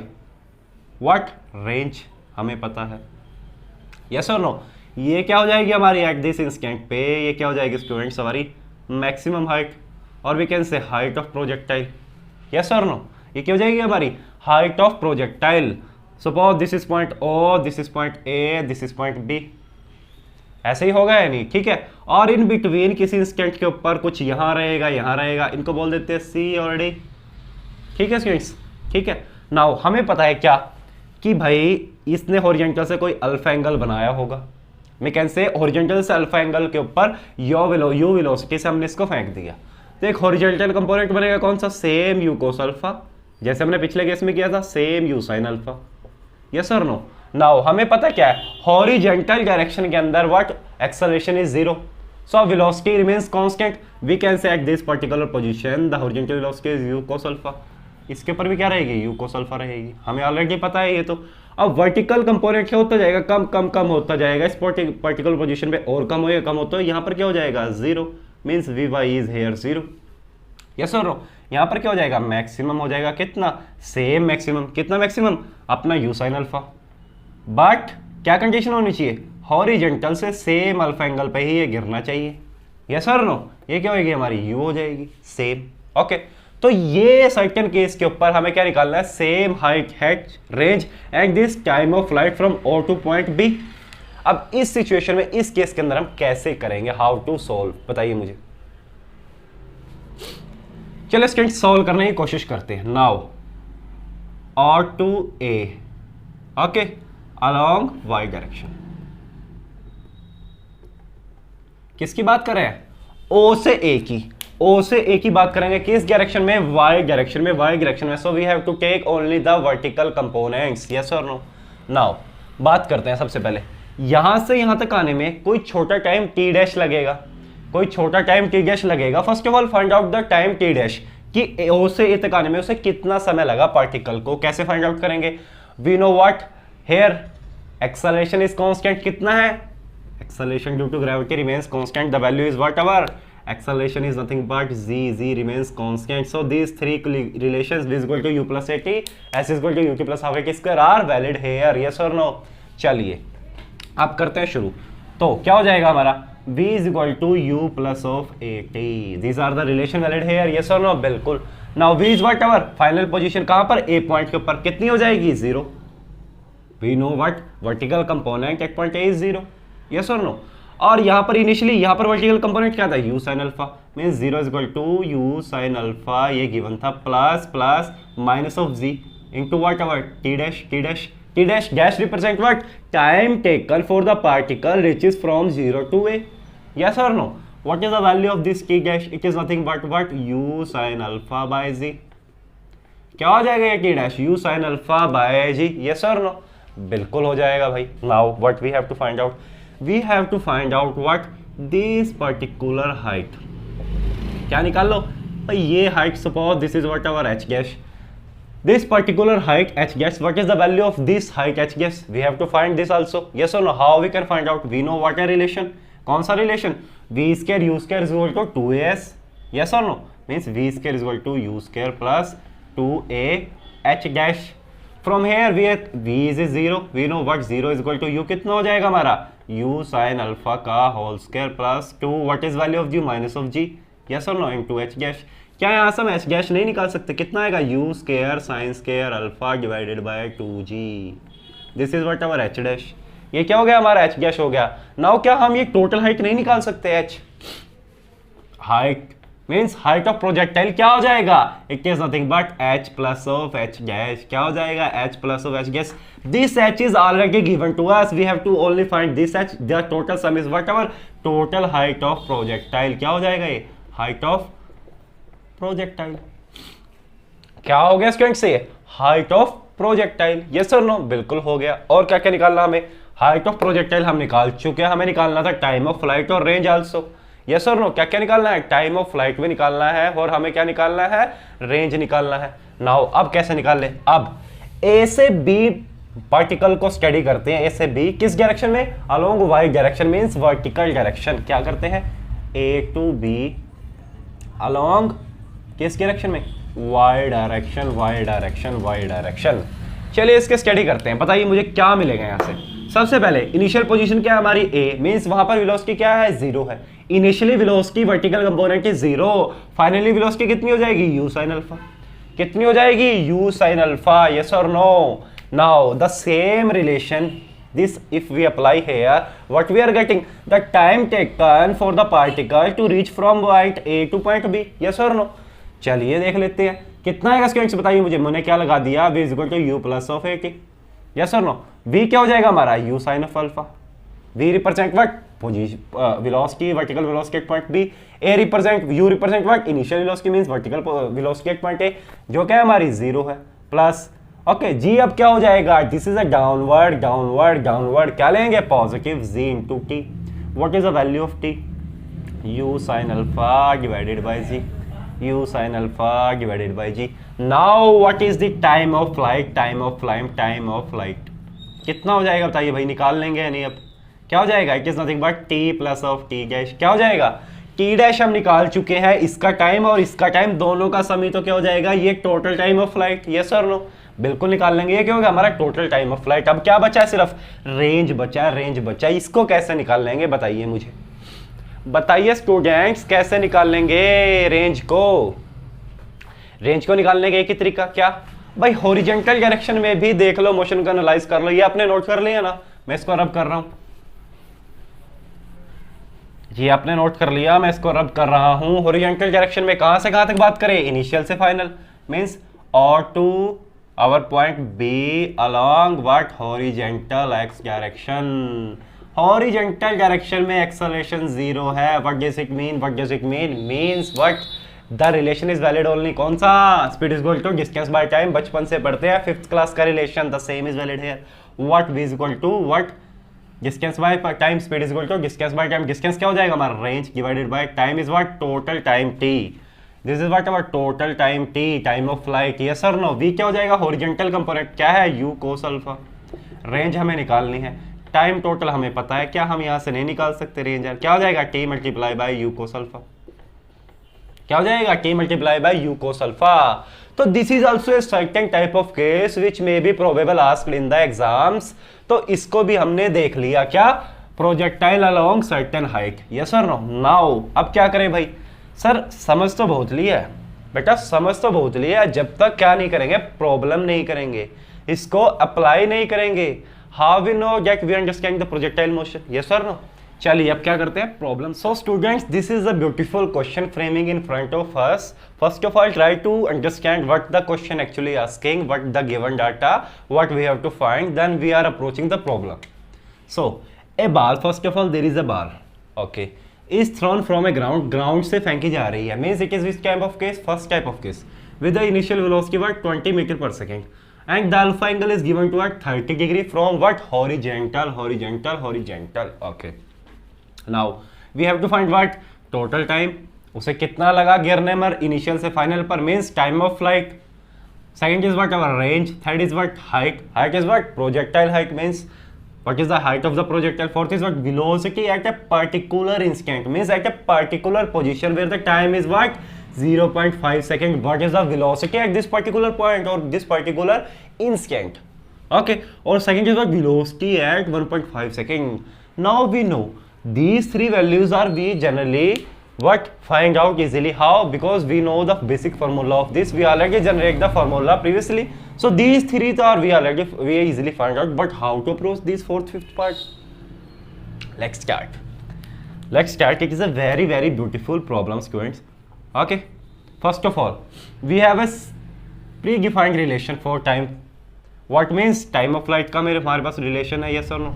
व्हाट, रेंज, हमें पता है। यस और नो, ये क्या हो जाएगी हमारी एट दिस इंस्टेंट पे, ये क्या हो जाएगी स्टूडेंट्स, हमारी मैक्सिमम हाइट, और we can say height of projectile. Yes और नो, ये क्या हो जाएगी हमारी height of projectile. Suppose this is point O, this is point A, this is point B, ऐसे ही होगा या नहीं, ठीक है। और इन बिटवीन किसी इंस्टेंट के ऊपर कुछ यहाँ रहेगा, इनको बोल देते हैं सी और डी। ठीक है स्टूडेंट्स, ठीक है। नाउ हमें पता है क्या कि भाई इसने हॉरिजॉन्टल से कोई अल्फा एंगल बनाया होगा। मैं कैन से हॉरिजॉन्टल से अल्फा एंगल के ऊपर यू वेलोसिटी से हमने इसको फेंक दिया, तो एक हॉरिजॉन्टल कंपोनेंट बनेगा कौन सा, सेम यू कोस अल्फा, जैसे हमने पिछले केस में किया था, same U sine alpha. Yes और नो, नाउ हमें पता क्या है, हॉरिजॉन्टल डायरेक्शन के अंदर what, acceleration is 0, so velocity remains constant. We can say at this particular position the horizontal velocity is U cos alpha. इसके ऊपर भी क्या रहेगी, यू कोस अल्फा रहेगी, हमें ऑलरेडी पता है ये तो। अब वर्टिकल कंपोनेंट क्या होता जाएगा, कम होता जाएगा, इस पर्टिकुलर पोजीशन पे और कम होता है, यहाँ पर क्या हो जाएगा, 0, means V Y is here 0। Yes और नो, यहाँ पर क्या हो जाएगा, मैक्सिमम हो जाएगा, कितना, सेम मैक्सिमम, कितना मैक्सिमम, अपना यू साइन अल्फा। बट क्या कंडीशन होनी चाहिए, हॉरिजॉन्टल से सेम अल्फा एंगल पे ही ये गिरना चाहिए। यस और नो, ये क्या होगी हमारी यू हो जाएगी, सेम। ओके, तो ये सर्टेन केस के ऊपर हमें क्या निकालना है, same height, range and this time of flight from O to point B. अब इस सिचुएशन में, इस केस के अंदर हम कैसे करेंगे, हाउ टू सॉल्व, बताइए मुझे। चलो स्टूडेंट सॉल्व करने की कोशिश करते हैं। Now R to A, okay, along y direction. किसकी बात कर रहे हैं? O से A की, O से A की बात करेंगे किस डायरेक्शन में? y डायरेक्शन में, y डायरेक्शन में। So we have to take only the vertical components, yes और नो। नाउ बात करते हैं सबसे पहले, यहां से यहां तक आने में कोई छोटा टाइम t डैश लगेगा, कोई छोटा टाइम t डैश लगेगा। First of all find out the time t dash कि O से A तक आने में उसे कितना समय लगा पार्टिकल को। कैसे फाइंड आउट करेंगे? We know what here acceleration is constant. कितना है? Acceleration due to gravity remains constant. The value is what ever acceleration is nothing but z remains constant. So these three relations v is equal to u plus at, s is equal to ut plus half at square are valid here, yes or no? चलिए अब करते हैं शुरू। तो क्या हो जाएगा हमारा? v is equal to u plus of at, these are the relation valid here, yes or no? बिल्कुल। now v is what our final position कहाँ पर? a पॉइंट के ऊपर। कितनी हो जाएगी? 0। we know what vertical component at point a is 0, yes or no? और यहाँ पर इनिशियली यहाँ पर वर्टिकल कंपोनेंट क्या था? u sin alpha, means 0 is equal to u sin alpha, ये गिवन था, plus plus minus of z into whatever t dash. t dash represent what? Time taken for the particle reaches from 0 to a, yes और no? What is the value of this t dash? It is nothing but what? u sin alpha by z। क्या हो जाएगा ये t dash? u sin alpha bye g, yes और नो? बिल्कुल हो जाएगा भाई। Now what we have to find out? we have to find out what this particular height। क्या निकाल लो भाई? ये height, suppose this is what our h dash, this particular height h dash, what is the value of this height h dash? We have to find this also, yes or no? How we can find out? We know what a relation, कौन सा relation? v square u square is equal to 2as, yes or no? means v square is equal to u square plus 2a h dash। from here v is 0, we know what 0 is equal to u, कितना हो जाएगा हमारा? u sin अल्फा का whole square plus 2, what is value of g? Minus of g, yes और नो? Into h dash. क्या यहाँ से हम h डैश नहीं निकाल सकते? कितना आएगा? u square sine square alpha divided bye 2g, this is what our h dash. ये क्या हो गया? हमारा h डैश हो गया। नाउ क्या हम ये टोटल हाइट नहीं निकाल सकते? h height means height of projectile क्या हो जाएगा? It is nothing but h plus of h dash. क्या हो जाएगा? h plus of h dash. This h is already given to us, we have to only find this h, the total sum is whatever total height of projectile। क्या हो जाएगा ये? height of projectile। क्या हो गया स्टूडेंट से? height of projectile, yes or no? बिल्कुल हो गया। और क्या क्या निकालना हमें? height of projectile हम निकाल चुके हैं, हमें निकालना था time of flight और range also, yes or no? क्या क्या निकालना है? टाइम ऑफ फ्लाइट भी निकालना है और हमें क्या निकालना है? रेंज निकालना है। नाउ अब कैसे निकाल ले? अब ए से बी पार्टिकल को स्टडी करते हैं। ए से बी किस डायरेक्शन में? Along Y direction, means vertical direction. क्या करते हैं? ए टू बी अलोंग किस डायरेक्शन में? Y direction, Y direction, Y direction. चलिए इसके स्टडी करते हैं। बताइए मुझे क्या मिलेगा यहाँ से। सबसे पहले इनिशियल पोजीशन क्या है हमारी? ए, मींस वहां पर वेलोसिटी क्या है? 0 है। Initially velocity vertical component is 0, finally velocity कितनी हो जाएगी? u sin alpha. कितनी हो जाएगी? u sin अल्फा, यस और no? Now the same relation this if we apply here, what we are getting? the time taken for the particle to reach from point A to point B, yes or no? चलिए देख लेते हैं कितना आएगा स्टूडेंट्स, बताइए मुझे। मैंने क्या लगा दिया? v is equal to u plus of at, yes or no? v क्या हो जाएगा हमारा? u sin of alpha। v represent what? velocity, vertical velocity at point B। a represent, u represent what? initial velocity means vertical velocity at point A, जो क्या है हमारी 0 है, प्लस ओके जी। अब क्या हो जाएगा? This is a downward downward downward, क्या लेंगे? Positive z into T. What is the value of t? u sin alpha divided by g, u sin alpha divided by g। Now what is the time of flight? Time of flight, time of flight कितना हो जाएगा बताइए भाई? निकाल लेंगे या नहीं? अब क्या हो जाएगा? It is nothing but t plus of t dash. क्या हो जाएगा? t डैश हम निकाल चुके हैं, इसका टाइम और इसका टाइम दोनों का सम ही तो क्या हो जाएगा? ये total time of flight, yes और नो? बिल्कुल निकाल लेंगे। ये क्या होगा? हमारा टोटल टाइम ऑफ फ्लाइट। अब क्या बचा है? सिर्फ रेंज बचा है, रेंज बचा है। इसको कैसे निकाल लेंगे बताइए मुझे, बताइए स्टूडेंट्स, कैसे निकाल लेंगे रेंज को? रेंज को निकालने का एक ही तरीका क्या भाई? हॉरिजॉन्टल डायरेक्शन में भी देख लो, मोशन को एनालाइज कर लो। ये अपने नोट कर लिया ना, मैं इसको रब कर रहा हूँ। ये आपने नोट कर लिया, मैं इसको रब कर रहा हूं। हॉरिजॉन्टल डायरेक्शन में कहां से कहां तक बात करें, इनिशियल से फाइनल, मींस और to our point B along what horizontal x direction. Horizontal direction में एक्सेलरेशन 0 है। What does it mean, what does it mean, means what the relation is valid only, कौन सा, speed is equal to distance by time, बचपन से पढ़ते हैं 5th क्लास का relation, the same is valid here. What v is equal to what distance by time, speed is equal to distance by time. Distance क्या हो जाएगा हमारा, range divided by time is what total time t, this is what our total time t, time of flight. Yes और नो, v क्या हो जाएगा, हॉरिजॉन्टल कंपोनेंट क्या है, u cos अल्फा। रेंज हमें निकालनी है, टाइम टोटल हमें पता है, क्या हम यहाँ से नहीं निकाल सकते रेंज यार, क्या हो जाएगा t multiply by u cos alpha, क्या हो जाएगा t multiply by u cos alpha. तो this is also a certain type of case which may be probable asked in the exams. तो इसको भी हमने देख लिया, क्या, projectile along certain height, yes और नो। नाउ अब क्या करें भाई, सर समझ तो बहुत लिया है बेटा, समझ तो बहुत लिया है, जब तक क्या नहीं करेंगे, प्रॉब्लम नहीं करेंगे, इसको अप्लाई नहीं करेंगे, how we know that we understand the projectile motion, yes और नो। चलिए अब क्या करते हैं, problem. So students, this is a beautiful question framing in front of us. First of all try to understand what the question actually asking, what the given data, what we have to find, then we are approaching the problem. So a ball, first of all there is a ball, okay, is thrown from a ground, ground से फेंकी जा रही है, means it is which type of case, first type of case, with the initial velocity what 20 metre per second, and the alpha angle is given to at 30 degree from what, horizontal, horizontal, horizontal, okay. Now we have to find what, total time, उसे कितना लगा गिरने में इनिशियल से फाइनल पर, means time of flight. Second is what our range, third is what height, height is what projectile height, means what is the height of the projectile, fourth is what velocity at a particular instant, means at a particular position where the time is what 0.5 second, what is the velocity at this particular point or this particular instant, okay, or second is what velocity at 1.5 second. Now we know these three values are we generally what find out easily, how, because we know the basic formula of this, we already generate the formula previously, so these three are we easily find out, but how to approach this fourth fifth part, let's start. It is a very very beautiful problem students, okay. First of all we have a predefined relation for time, what means time of flight का हमारे पास relation है, yes or no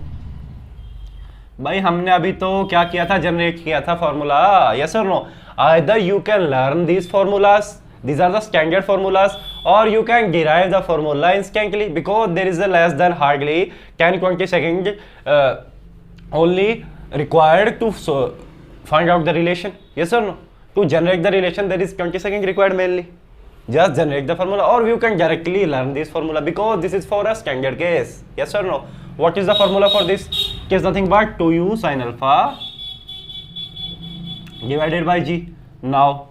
भाई, हमने अभी तो क्या किया था, जनरेट किया था फॉर्मूला, यस और no. Either you can learn these formulas, these are the standard formulas, or you can derive the formula instantly, because there is a less than hardly 10-20 seconds only required to find out the relation, yes or no. To generate the relation there is 20 seconds required mainly, just generate the formula, or you can directly learn this formula, because this is for a standard case, yes or no. What is the formula for this? It is nothing but 2u sin alpha divided by g. Now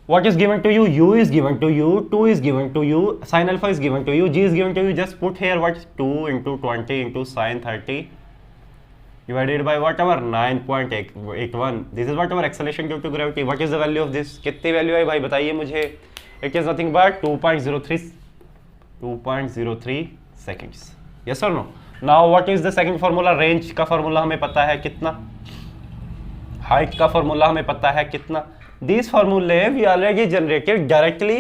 what is given to you? U is given to you, 2 is given to you, sin alpha is given to you, g is given to you. Just put here what, 2 into 20 into sin 30 divided by whatever 9.81. This is what our acceleration due to gravity. What is the value of this? कितनी वैल्यू है भाई बताइए मुझे. It is nothing but 2.03 seconds. Yes or no? Now what is the second formula? Range का formula हमें पता है कितना, height का formula हमें पता है कितना. These formulae we already generated directly.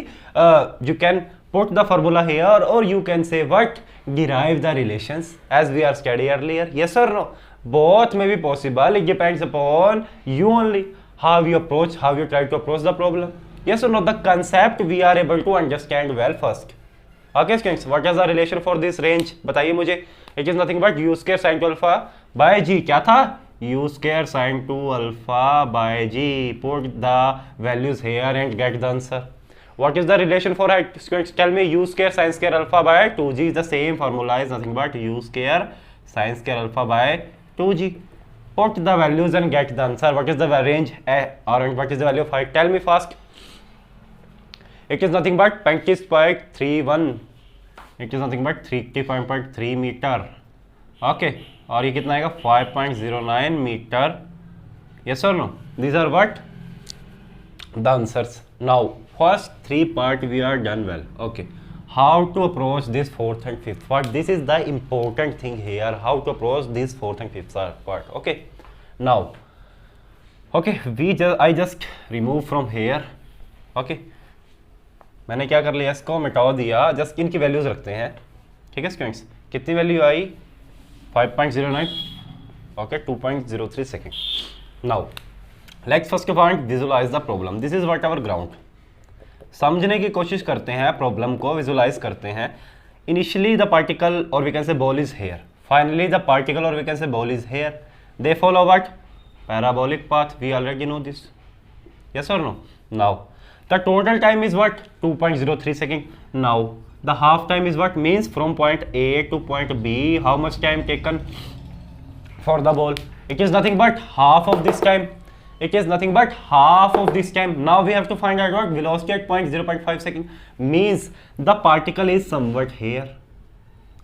You can put the formula here, or you can say what, derive the relations as we are studied earlier. Yes or no? Both may be possible. It depends upon you only, how you approach, how you try to approach the problem. Yes or no? The concept we are able to understand well first. Okay students, what is the relation for this range? बताइए मुझे. It is nothing but u square sin 2 alpha by g. क्या था? u square sin 2 alpha by g. Put the values here and get the answer. What is the relation for height? Students, tell me. U square sin square alpha by 2g is the same formula, is nothing but u square sin square alpha by 2g. Put the values and get the answer. What is the range or what is the value of height? Tell me fast. It is nothing but 20.31. It is nothing but 35.3 meter. Okay. और ये कितना आएगा? 5.09 meter. Yes or no? These are what? The answers. Now, first three part we are done well. Okay. How to approach this fourth and fifth part? This is the important thing here. How to approach this fourth and fifth part. Okay. Now, okay I just remove from here. Okay मैंने क्या कर लिया, इसको मिटा दिया, जस्ट इनकी वैल्यूज रखते हैं। ठीक है स्टूडेंट्स, कितनी वैल्यू आई 5.09, okay 2.03 second. Now let's first point visualize the problem. This is what our ground. समझने की कोशिश करते हैं, प्रॉब्लम को विजुलाइज करते हैं। इनिशियली द पार्टिकल और we can say ball is here, finally the particle और we can say ball is here, they follow what parabolic path. We already know this, yes or no? Now the total time is what 2.03 second. Now the half time is what means from point A to point B. How much time taken for the ball? It is nothing but half of this time. It is nothing but half of this time. Now we have to find out what velocity at point 0.5 second, means the particle is somewhat here.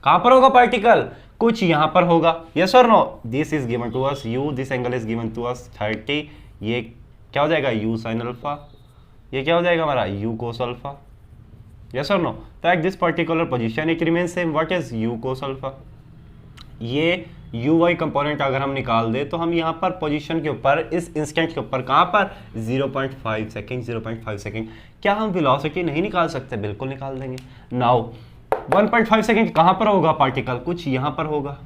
कहां पर होगा पार्टिकल, कुछ यहां पर होगा, यस और no. This is given to us u, this angle is given to us 30, ये क्या हो जाएगा u sin अल्फा, ये क्या हो जाएगा हमारा u cos अल्फा, यस और नो। तो eight this particular position it remain same, what is u cos alpha. ये uy कंपोनेंट अगर हम निकाल दे तो हम यहाँ पर पोजीशन के ऊपर, इस इंस्टेंट के ऊपर, कहाँ पर 0.5 सेकेंड, 0.5 सेकेंड। क्या हम वेलोसिटी नहीं निकाल सकते, बिल्कुल निकाल देंगे। नाउ 1.5 सेकेंड कहां पर होगा पार्टिकल, कुछ यहां पर होगा,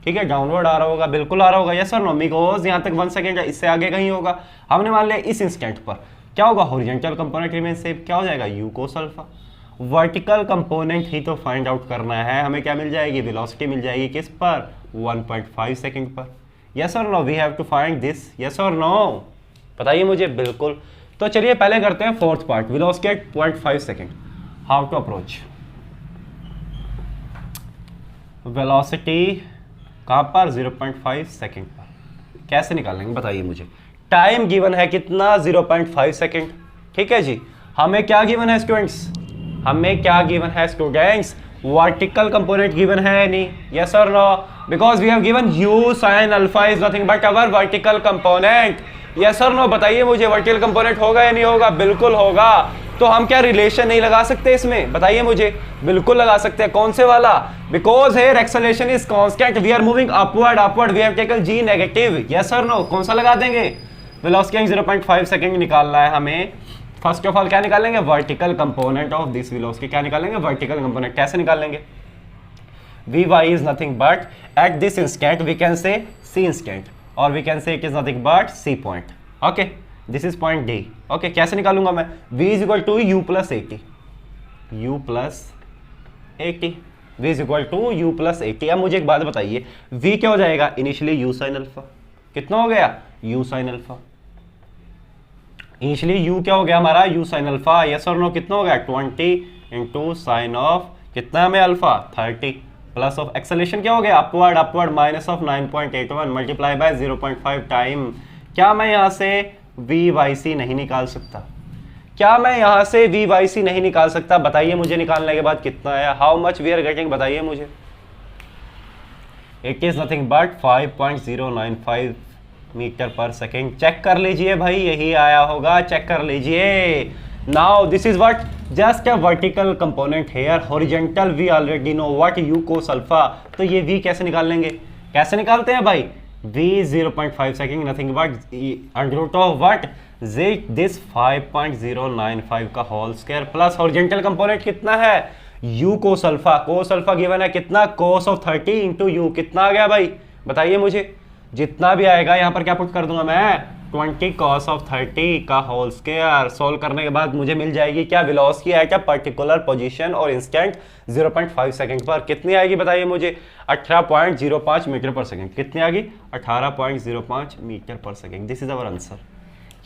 ठीक है, डाउनवर्ड आ रहा होगा, बिल्कुल आ रहा होगा, यस और नो, बिकॉज यहां तक 1 सेकेंड है, इससे आगे कहीं होगा। हमने मान लिया इस इंस्टेंट पर क्या होगा, हॉरिजॉन्टल कंपोनेंट रिमेन सेम, क्या हो जाएगा u cos alpha. Vertical component ही तो फाइंड आउट करना है, हमें क्या मिल जाएगी, वेलोसिटी मिल जाएगी, किस पर 1.5 सेकेंड पर, यस और no. We have to find this, yes और नो, बताइए मुझे, बिल्कुल। तो चलिए पहले करते हैं fourth part, velocity at 0.5 second, how to approach. Velocity कहाँ पर 0.5 सेकेंड पर, कैसे निकालेंगे बताइए मुझे। टाइम गिवन है कितना 0.5 सेकेंड, ठीक है जी। हमें क्या गिवन है स्टूडेंट्स, हमें क्या गिवन है स्टूडेंट्स, वर्टिकल कंपोनेंट गिवन है नहीं, यस और no, because we have given u sin alpha is nothing but our vertical component, yes और नो। बताइए मुझे वर्टिकल कंपोनेंट होगा या नहीं होगा, बिल्कुल होगा। तो हम क्या रिलेशन नहीं लगा सकते इसमें, बताइए मुझे, बिल्कुल लगा सकते हैं। कौन से वाला, because here acceleration is constant, we are moving upward, upward, we have taken g negative, yes और नो। कौन सा लगा देंगे, वेलोसिटी 0.5 सेकंड निकालना है हमें। फर्स्ट ऑफ ऑल क्या निकालेंगे, vertical component of this velocity, क्या निकालेंगे, वर्टिकल कंपोनेंट। कैसे निकालेंगे, vy is nothing but at this instant we can say c instant, or we can say it is nothing but c point, okay, this is point d, okay। कैसे निकालूंगा मैं, v is equal to u plus 80, u plus 80, v is equal to u plus 80। अब मुझे एक बात बताइए, v क्या हो जाएगा, इनिशियली u sin अल्फा, कितना हो गया, u sin alpha, initially u क्या हो गया हमारा, u sin अल्फा, यस और नो, कितना हो गया 20 इंटू साइन ऑफ कितना हमें अल्फा 30, प्लस ऑफ एक्सेलरेशन क्या हो गया, upward, upward, minus of 9.81 multiply bye 0.5 time. क्या मैं यहाँ से VYC नहीं निकाल सकता, क्या मैं यहाँ से VYC नहीं निकाल सकता, बताइए मुझे। निकालने के बाद कितना आया, how much we are getting, बताइए मुझे। It is nothing but 5.095 metre per second. Check कर लीजिए भाई, यही आया होगा, चेक कर लीजिए। Now this is what, just a vertical component here, horizontal we already know what u cos alpha. तो ये v कैसे निकाल लेंगे, कैसे निकालते हैं भाई, v 0.5 second nothing but under root of what this 5.095 का whole square plus horizontal component कितना है u cos alpha, cos alpha given है कितना, cos ऑफ 30 इंटू u, कितना आ गया भाई, बताइए मुझे। जितना भी आएगा यहाँ पर क्या पुट कर दूंगा मैं, 20 cos ऑफ 30 का होल स्क्वायर। सोल्व करने के बाद मुझे मिल जाएगी क्या, velocity at a particular position और इंस्टेंट 0.5 सेकंड पर कितनी आएगी, बताइए मुझे, 18.05 मीटर पर सेकंड। कितनी आएगी, 18.05 metre per second. This is our answer.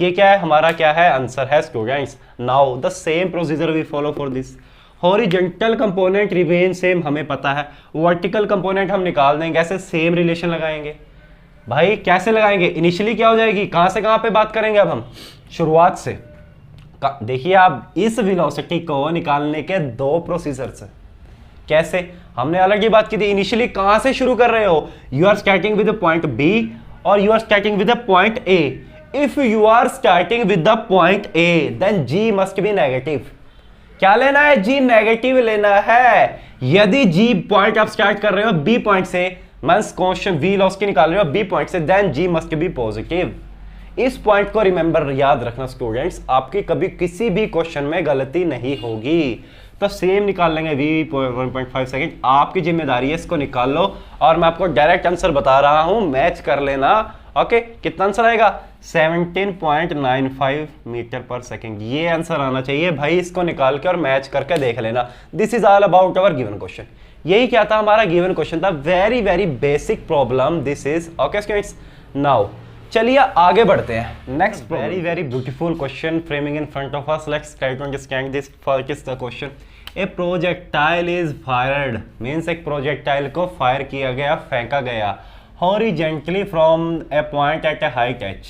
ये क्या है, हमारा क्या है, आंसर है students. Now the same procedure we follow for this. Horizontal component remain same, हमें पता है। वर्टिकल कंपोनेंट हम निकाल देंगे, ऐसे सेम रिलेशन लगाएंगे भाई। कैसे लगाएंगे, इनिशियली क्या हो जाएगी, कहां से कहां पे बात करेंगे अब हम, शुरुआत से। देखिए आप, इस वेलोसिटी को निकालने के दो प्रोसीजर्स हैं। कैसे, हमने अलग ही बात की थी, इनिशियली कहां से शुरू कर रहे हो, you are starting with the point B और you are starting with the point A. If you are starting with the point A then g must be negative. क्या लेना है, जी नेगेटिव लेना है। यदि जी पॉइंट आप स्टार्ट कर रहे हो बी पॉइंट से, मींस क्वेश्चन वी वेलोसिटी निकाल रहे हो बी पॉइंट से, then g must be positive. इस पॉइंट को रिमेंबर याद रखना स्टूडेंट्स, आपकी कभी किसी भी क्वेश्चन में गलती नहीं होगी। तो सेम निकाल लेंगे v 1.5 सेकेंड, आपकी जिम्मेदारी है इसको निकाल लो और मैं आपको डायरेक्ट आंसर बता रहा हूं, मैच कर लेना। ओके, कितना आंसर आएगा 17.95 मीटर पर सेकेंड, ये आंसर आना चाहिए भाई। इसको निकाल के और मैच करके देख लेना। This is all about our given question. यही क्या था हमारा गिवन क्वेश्चन था, very very basic problem this is. Okay students, now चलिए आगे बढ़ते हैं। Next very very beautiful question framing in front of us, let's try to understand this first the question. A projectile is fired, means एक प्रोजेक्टाइल को फायर किया गया, फेंका गया horizontally from a point at a height h.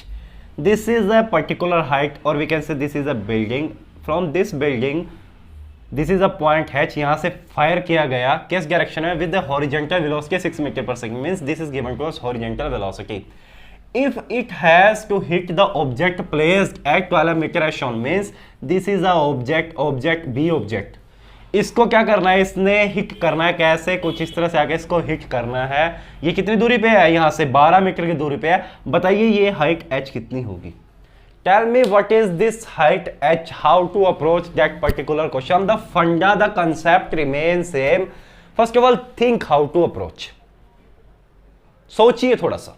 This is a particular height, or we can say this is a building. From this building, this is a point h. यहाँ से फायर किया गया किस डायरेक्शन में, with the horizontal velocity 6 metre per second, means this is given to us horizontal velocity. If it has to hit the object placed at 12 meter as shown, means this is a object B object. इसको क्या करना है, इसने हिट करना है, कैसे, कुछ इस तरह से आके इसको हिट करना है। ये कितनी दूरी पे है, यहाँ से 12 मीटर की दूरी पे है। बताइए ये हाइट h कितनी होगी। Tell me what is this height h, how to approach that particular question. The funda, the concept remain same. First of all think how to approach, सोचिए थोड़ा सा,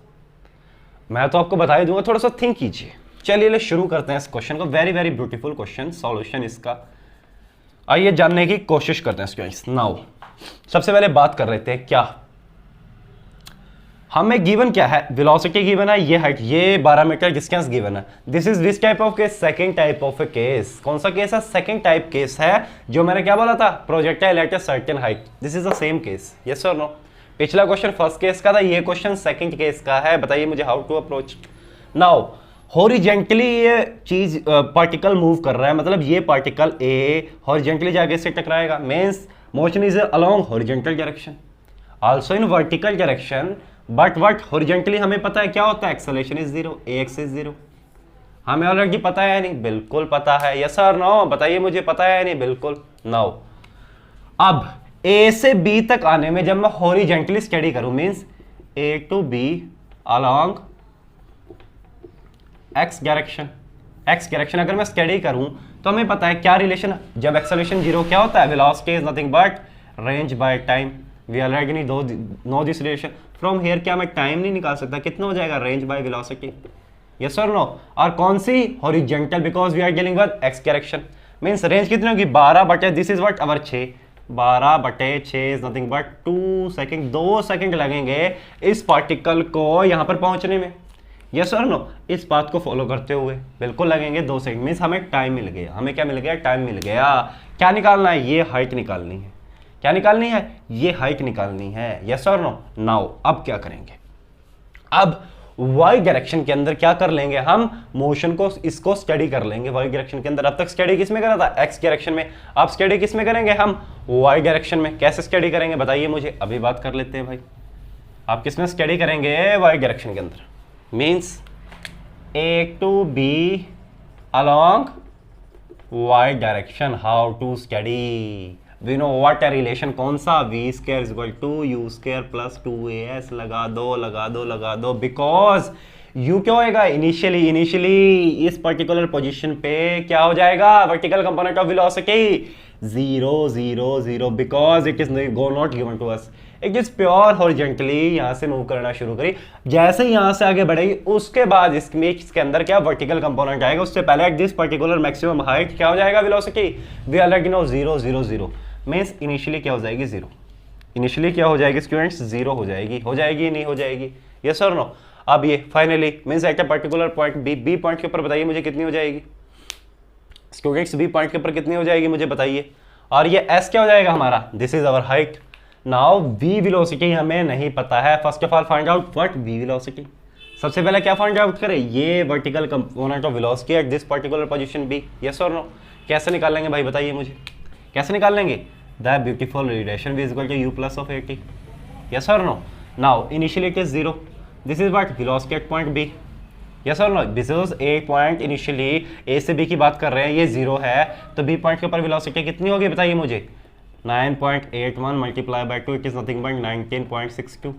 मैं तो आपको बता ही दूंगा, थोड़ा सा थिंक कीजिए। चलिए शुरू करते हैं इस क्वेश्चन को। Very very beautiful question, solution इसका आइए जानने की कोशिश करते हैं स्टूडेंट्स। नाउ सबसे पहले बात कर रहे थे क्या हमें गिवन क्या है, वेलोसिटी गिवन है, ये हाइट, ये 12 मीटर डिस्टेंस गिवन है। This is which type of case, second type of A case. कौन सा केस है, सेकंड टाइप केस है, जो मैंने क्या बोला था, projectile eight a certain height. This is the same case, yes और नो। पिछला क्वेश्चन फर्स्ट केस का था, ये क्वेश्चन सेकंड केस का है। बताइए मुझे how to approach. Now horizontally ये चीज पार्टिकल मूव कर रहा है, मतलब ये पार्टिकल ए हॉरिजेंटली जाके इससे टकराएगा, means motion is along horizontal direction, also in vertical direction, but what horizontally हमें पता है क्या होता है, एक्सेलरेशन इज 0, एक्स इज 0। हमें ऑलरेडी पता है नहीं, बिल्कुल पता है, यस और नो, बताइए मुझे पता है नहीं, बिल्कुल। नाउ अब ए से बी तक आने में जब मैं हॉरिजेंटली स्टडी करूं, means A to B along x direction अगर मैं स्टडी करूं तो हमें पता है क्या रिलेशन है, जब एक्सेलरेशन 0 क्या होता है, velocity is nothing but range by time. We already know this relation. From here क्या मैं टाइम नहीं निकाल सकता, कितना हो जाएगा, रेंज बाय वेलोसिटी, यस और नो। और कौन सी, horizontal, because we are dealing with X direction, means range कितनी होगी, 12 बटे दिस इज व्हाट अवर 6, 12 बटे 6 is nothing but 2 second. 2 second लगेंगे इस पार्टिकल को यहां पर पहुंचने में, यस और नो। इस बात को फॉलो करते हुए बिल्कुल लगेंगे 2 सेकंड, मीन्स हमें टाइम मिल गया। हमें क्या मिल गया, टाइम मिल गया। क्या निकालना है, ये हाइट निकालनी है। क्या निकालनी है, ये हाइट निकालनी है, यस और नो। नाउ अब क्या करेंगे, अब वाई डायरेक्शन के अंदर क्या कर लेंगे, हम मोशन को, इसको स्टडी कर लेंगे वाई डायरेक्शन के अंदर। अब तक स्टडी किस में करा था, एक्स डायरेक्शन में। अब स्टडी किस में करेंगे, हम वाई डायरेक्शन में। कैसे स्टडी करेंगे बताइए मुझे, अभी बात कर लेते हैं भाई। आप किस में स्टडी करेंगे, वाई डायरेक्शन के अंदर, means A to B along y direction. How to study? We know what a relation, कौन सा, v square is equal to u square plus 2as। लगा दो because u क्या होएगा, इनिशियली इस पर्टिकुलर पोजीशन पे क्या हो जाएगा, vertical component of velocity 0 because it is not given to us, it is pure horizontally यहाँ से मूव करना शुरू करी। जैसे ही यहाँ से आगे बढ़ेगी उसके बाद इसके अंदर क्या वर्टिकल कंपोनेंट आएगा, उससे पहले at this particular maximum height क्या हो जाएगा, velocity we already know 0 means initially क्या हो जाएगी, 0। इनिशियली क्या हो जाएगी स्टूडेंट्स, 0 हो जाएगी नहीं हो जाएगी, यस और नो। अब ये finally means at a particular point B point के ऊपर बताइए मुझे कितनी हो जाएगी स्टूडेंट्स, बी पॉइंट के ऊपर कितनी हो जाएगी मुझे बताइए। और ये एस क्या हो जाएगा हमारा, this is our height. Now v velocity हमें नहीं पता है, first of all find out what v velocity. सबसे पहले क्या फाइंड आउट करें, ये vertical component of velocity at this particular position b, yes और नो। कैसे निकाल लेंगे भाई बताइए मुझे, कैसे निकाल लेंगे, the beautiful relation v is equal to u plus of 80, yes और no. Now initially it is 0, this is what velocity at point b, yes और no. This is a point, initially a से b की बात कर रहे हैं, ये 0 है, तो b पॉइंट के ऊपर वेलोसिटी कितनी होगी बताइए मुझे, 9.81 multiply by 2 it is nothing but 19.62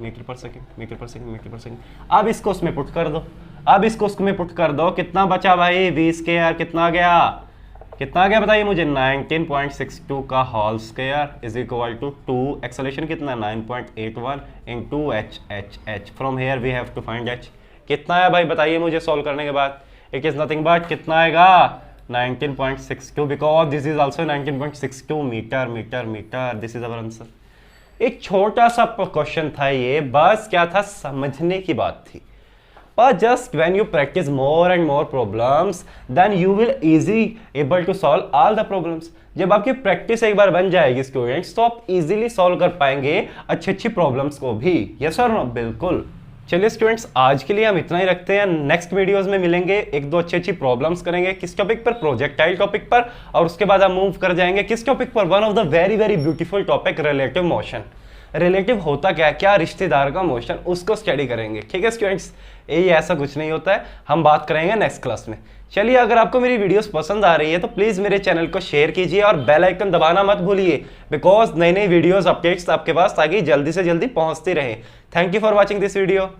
metre per second. अब इसको उसमें पुट कर दो, अब इसको उसमें पुट कर दो, कितना बचा भाई, 20 के यार, कितना गया बताइए मुझे, 19.62 का whole square is equal to 2, acceleration कितना, 9.81 into h। From here we have to find h। कितना है भाई बताइए मुझे सॉल्व करने के बाद, इट इज नथिंग बट कितना आएगा, 19.62, because this is also 19.62 metre. This is our answer. एक छोटा सा क्वेश्चन था ये, बस क्या था, समझने की बात थी। But just when you practice more and more problems, then you will easily able to solve all the problems। जब आपकी प्रैक्टिस एक बार बन जाएगी स्टूडेंट्स, तो आप इजीली सॉल्व कर पाएंगे अच्छी प्रॉब्लम्स को भी। यस और नो? बिल्कुल। चलिए स्टूडेंट्स, आज के लिए हम इतना ही रखते हैं। नेक्स्ट वीडियोस में मिलेंगे, एक दो अच्छी प्रॉब्लम्स करेंगे। किस टॉपिक पर? प्रोजेक्टाइल टॉपिक पर। और उसके बाद हम मूव कर जाएंगे किस टॉपिक पर? One of the very very beautiful topic, relative motion. Relative होता क्या है, क्या रिश्तेदार का मोशन, उसको स्टडी करेंगे। ठीक है स्टूडेंट्स, ये ऐसा कुछ नहीं होता है, हम बात करेंगे नेक्स्ट क्लास में। चलिए, अगर आपको मेरी वीडियोस पसंद आ रही है तो प्लीज़ मेरे चैनल को शेयर कीजिए और बेल आइकन दबाना मत भूलिए, बिकॉज नई नई वीडियोस अपडेट्स आपके पास ताकि जल्दी से जल्दी पहुंचती रहे। Thank you for watching this video.